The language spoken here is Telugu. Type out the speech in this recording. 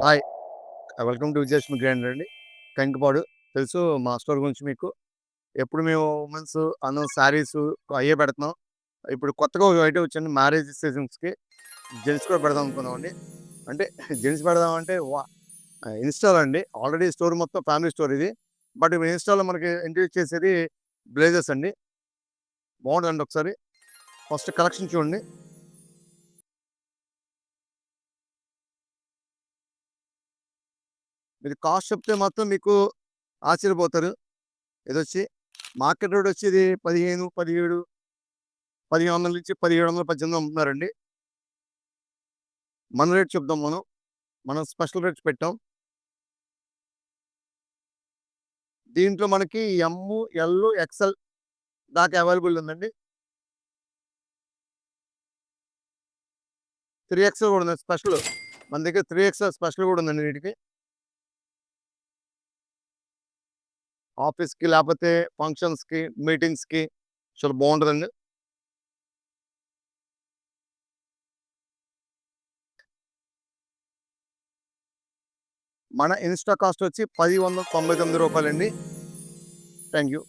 Hi. Welcome to Vijayalakshmi grinder అండి. కంకిపాడు. తెలుసు మా స్టోర్ గురించి మీకు. ఎప్పుడు మేము ఉమెన్స్ శారీసు అయ్యే పెడుతున్నాం. ఇప్పుడు కొత్తగా ఒక ఐటెమ్ వచ్చింది మ్యారేజ్ సీజన్స్‌కి. జెంట్స్ కూడా పెడదాం అనుకున్నామండి. అంటే జెంట్స్ పెడదామంటే ఇన్‌స్టాలో అండి. ఆల్రెడీ స్టోర్ మొత్తం ఫ్యామిలీ స్టోర్ ఇది. బట్ ఇప్పుడు ఇన్‌స్టాలో మనకి ఇంట్రొడ్యూస్ చేసేది బ్లేజర్స్ అండి. బాగుంటదండి ఒకసారి. ఫస్ట్ కలెక్షన్ చూడండి. మీరు కాస్ట్ చెప్తే మాత్రం మీకు ఆశ్చర్యపోతారు. ఇదొచ్చి మార్కెట్ రేట్ వచ్చి ఇది 15, 17, 1500 నుంచి 1700, 1800 అమ్ముతున్నారండి. మన రేట్ చెప్దాం మనం. మనం స్పెషల్ రేట్స్ పెట్టాం. దీంట్లో మనకి ఎమ్, ఎల్, ఎక్స్ఎల్ దాకా అవైలబుల్ ఉందండి. 3 ఎక్స్ఎల్ కూడా ఉంది స్పెషల్. మన దగ్గర 3 ఎక్స్ఎల్ స్పెషల్ కూడా ఉందండి వీటికి. ఆఫీస్‌కి లేపోతే ఫంక్షన్స్‌కి, మీటింగ్స్‌కి చాలా బావుంటదండి. మన ఇన్‌స్టా కాస్ట్ వచ్చి రూ. 10,199 థాంక్ యూ.